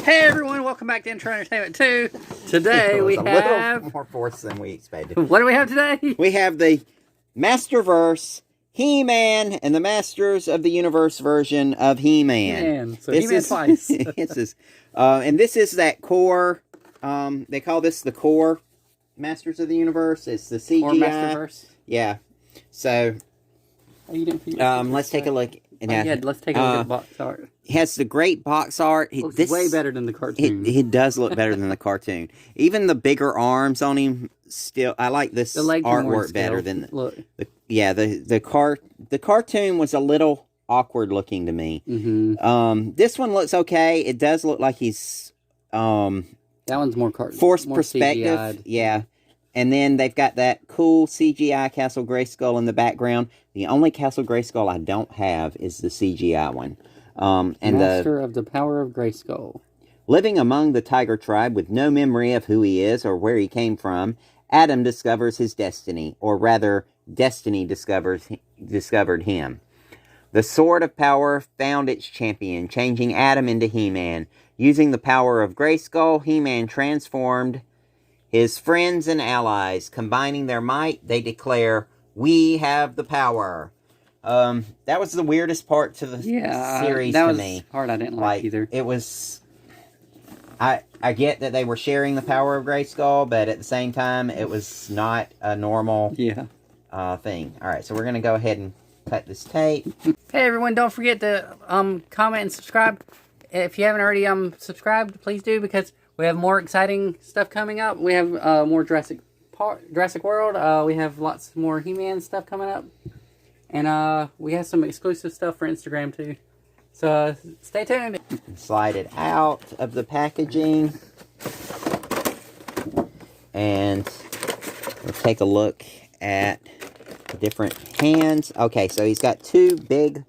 Hey everyone, welcome back to Entro Entertainment 2. Today we have a little more force than we expected. What do we have today? We have the Masterverse He-Man and the Masters of the Universe version of He-Man. So He-Man twice. And this is that core. They call this the core Masters of the Universe. It's the CGI. Or Masterverse. Yeah. So let's take a look. Let's take a look at the box art. It has the great box art. Looks way better than the cartoon. It does look better than the cartoon. Even the bigger arms on him, still, I like this artwork better than the cartoon was a little awkward looking to me. Mm-hmm. This one looks okay. It does look like he's that one's more forced perspective. CGI'd. Yeah. And then they've got that cool CGI Castle Grayskull in the background. The only Castle Grayskull I don't have is the CGI one. And Master of the Power of Grayskull. Living among the Tiger tribe with no memory of who he is or where he came from, Adam discovers his destiny, or rather, destiny discovered him. The Sword of Power found its champion, changing Adam into He-Man. Using the power of Grayskull, He-Man transformed his friends and allies. Combining their might, they declare, "We have the power." That was the weirdest part to the series to me. Hard, I didn't like either. It was... I get that they were sharing the power of Grayskull, but at the same time, it was not a normal thing. Alright, so we're going to go ahead and cut this tape. Hey everyone, don't forget to comment and subscribe. If you haven't already subscribed, please do, because we have more exciting stuff coming up. We have more Jurassic World. We have lots more He-Man stuff coming up. And we have some exclusive stuff for Instagram too. So stay tuned. Slide it out of the packaging. And we'll take a look at the different hands. Okay, so he's got two big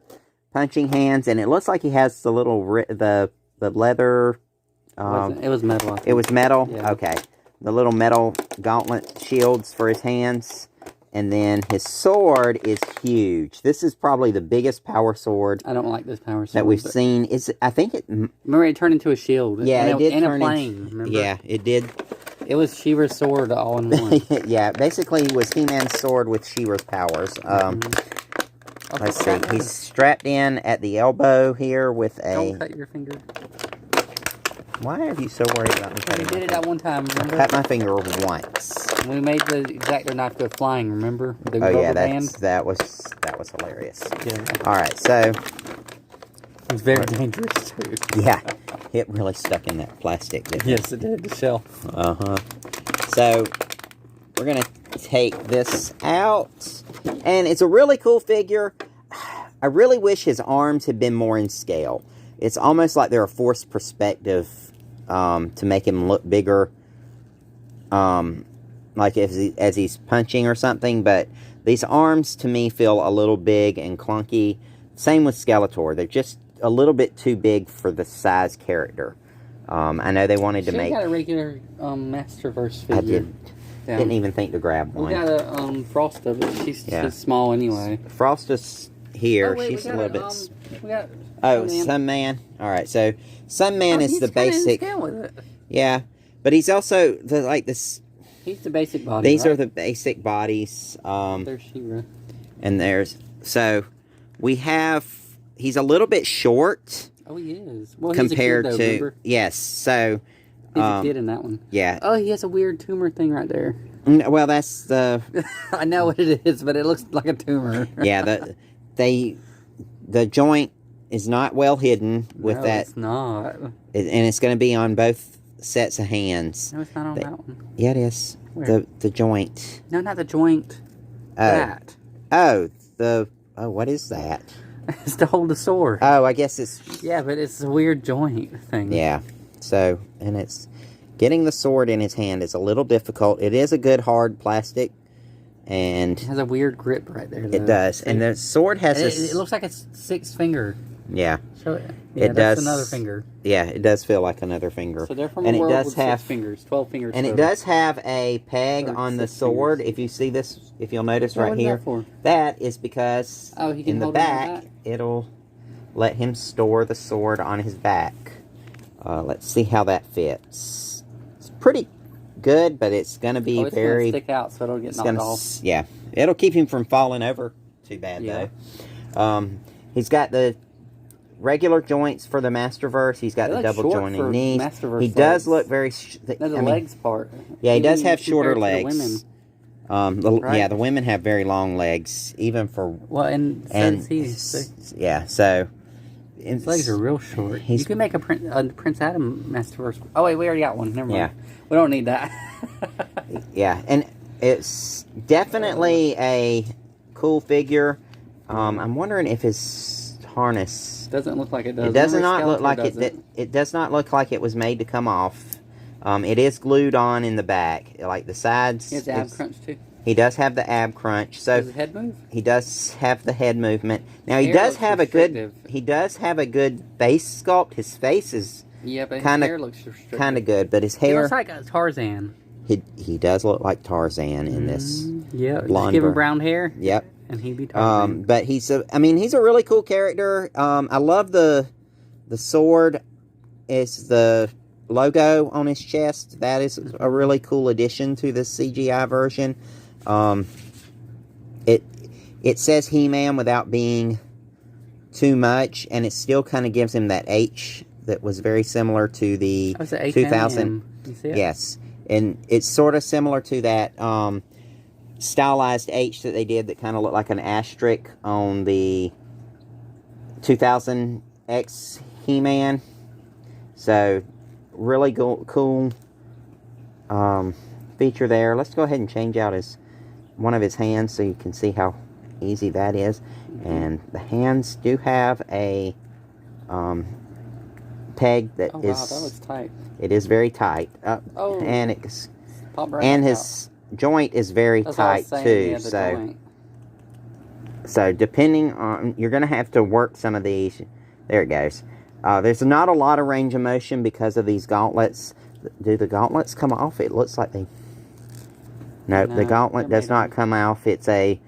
punching hands, and it looks like he has the little the leather. It was metal. It was metal? Yeah. Okay. The little metal gauntlet shields for his hands. And then his sword is huge. This is probably the biggest power sword. I don't like this power sword that we've seen. I think it... Remember, it turned into a shield. Yeah, it did turn into a plane, remember? Yeah, it did. It was She-Ra's sword all in one. Yeah, basically it was He-Man's sword with She-Ra's powers. Let's see. He's strapped in at the elbow here with a... Don't cut your finger. Why are you so worried about me cutting? We did it that one time, remember? I cut my finger once. We made the X-Acto knife go flying, remember? The oh yeah, band. that was hilarious. Yeah. Alright, so... It's very dangerous, too. Yeah, it really stuck in that plastic, didn't it? Yes, it did, the shell. Uh-huh. So, we're going to take this out. And it's a really cool figure. I really wish his arms had been more in scale. It's almost like they're a forced perspective to make him look bigger. Like as he's punching or something. But these arms, to me, feel a little big and clunky. Same with Skeletor. They're just a little bit too big for the size character. I know they wanted to make... got a regular Masterverse figure. I didn't even think to grab one. We got a Frosta, but she's just small anyway. Frosta's here. She's a little bit... Sunman. Alright, so Sunman is the basic... With it. Yeah, but he's also this... He's the basic body, These are the basic bodies. There's She-Ra. And there's... So, we have... He's a little bit short. Oh, he is. Well, compared he's a kid, though, to... remember? Yes, so... He's a kid in that one. Yeah. Oh, he has a weird tumor thing right there. Well, that's the... I know what it is, but it looks like a tumor. Yeah, the joint is not well hidden with that. It's not. And it's going to be on both sets of hands. No, it's not on that one. Yeah, it is. Where? The joint. No, not the joint. That. What is that? It's to hold the sword. Oh, I guess it's... Yeah, but it's a weird joint thing. Yeah. So, and it's... Getting the sword in his hand is a little difficult. It is a good hard plastic. And... It has a weird grip right there, though. It does. And the sword has It looks like it's 6 finger. Yeah. Show it. Yeah, it does. Another finger. Yeah, it does feel like another finger. So they're from a world with 6 fingers, 12 fingers. And total. it does have a peg on the sword. If you see this, if you'll notice right here, that is because in the back, it'll let him store the sword on his back. Let's see how that fits. It's pretty good, but it's going to be it's very... gonna stick out, so it'll get knocked off. Yeah. It'll keep him from falling over too bad, though. He's got the regular joints for the Masterverse. He's got the double jointing knees. He does look very... legs part. Yeah, he does have shorter legs. Right? Yeah, the women have very long legs, even for... Well, and yeah, so... His legs are real short. You can make a Prince Adam Masterverse. Oh, wait, we already got one. Never mind. Yeah. We don't need that. Yeah, and it's definitely a cool figure. I'm wondering if his harness... Doesn't look like it does. It does not look like it. It does not look like it was made to come off. It is glued on in the back, like the sides. He has ab crunch too. He does have the ab crunch. So does his head move? He does have the head movement. Now he does have a good. He does have a good face sculpt. His face is but his hair looks kind of good, but his hair. He looks like a Tarzan. He does look like Tarzan in this. Yeah, just give him brown hair. Yep. And he'd be Tarzan. But he's a really cool character. I love the sword. It's the logo on his chest. That is a really cool addition to the CGI version. It says He-Man without being too much, and it still kind of gives him that H that was very similar to the 2000. Yes, and it's sort of similar to that stylized H that they did that kind of looked like an asterisk on the 2000X He-Man. So, really cool feature there. Let's go ahead and change out one of his hands so you can see how easy that is. And the hands do have a peg that is... wow, that looks tight. It is very tight. And it's... and his joint is very tight too. So depending on... You're going to have to work some of these. There it goes. There's not a lot of range of motion because of these gauntlets. Do the gauntlets come off? It looks like they... Nope, the gauntlet does not come off. It's a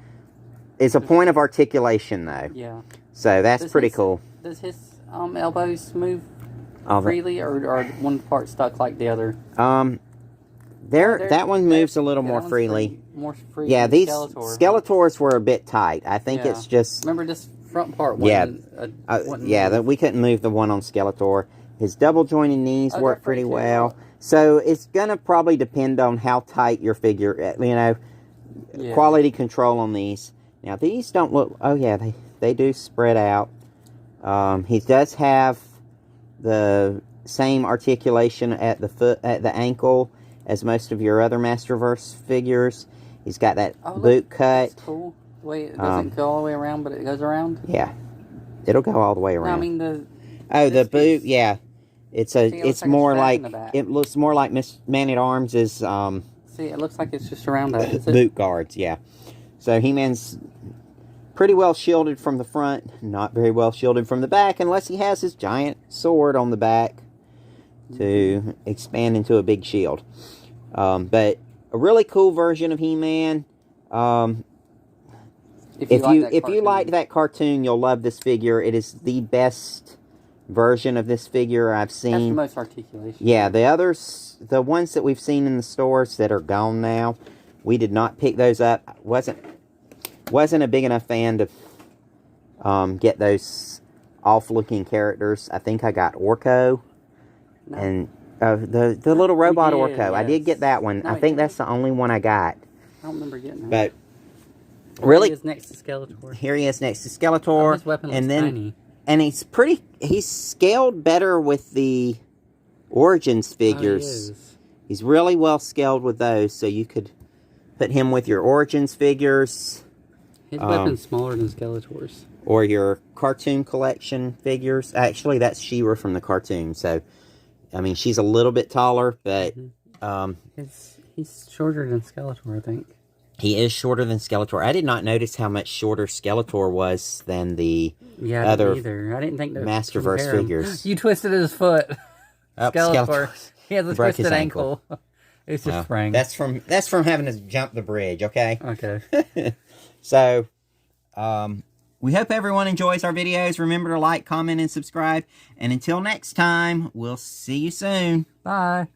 point of articulation, though. Yeah. So that's pretty cool. Does his elbows move freely, or one part stuck like the other? That one moves a little more freely. More free. Yeah, these Skeletors were a bit tight. I think it's just... Remember, this front part wasn't... we couldn't move the one on Skeletor. His double jointed knees work pretty well. So it's going to probably depend on how tight your figure, quality control on these. Now, these don't look... Oh, yeah, they do spread out. He does have the same articulation at the the ankle as most of your other Masterverse figures. He's got that boot cut. That's cool. Wait, it doesn't go all the way around, but it goes around? Yeah. It'll go all the way around. No, I mean the... the boot, yeah. It looks more like Miss Man-at-Arms is... See, it looks like it's just around that. Boot guards, yeah. So He-Man's pretty well shielded from the front, not very well shielded from the back, unless he has his giant sword on the back to expand into a big shield. But a really cool version of He-Man. If you liked that cartoon, you'll love this figure. It is the best version of this figure I've seen. That's the most articulation. Yeah, the others, the ones that we've seen in the stores that are gone now, we did not pick those up. Wasn't a big enough fan to get those off-looking characters. I think I got Orko and the little robot Orko. Yes. I did get that one. I think that's the only one I got. I don't remember getting that. But really, he is next to Skeletor. Here he is next to Skeletor. His weapon looks tiny. And he's scaled better with the Origins figures. Oh, he is. He's really well scaled with those, so you could put him with your Origins figures. His weapon's smaller than Skeletor's. Or your cartoon collection figures. Actually, that's She-Ra from the cartoon, so, I mean, she's a little bit taller, but... He's shorter than Skeletor, I think. He is shorter than Skeletor. I did not notice how much shorter Skeletor was than the other I didn't think Masterverse figures. You twisted his foot. Skeletor. He has a twisted ankle. It's just sprang. That's from having to jump the bridge, okay? Okay. So, We hope everyone enjoys our videos. Remember to like, comment, and subscribe. And until next time, we'll see you soon. Bye.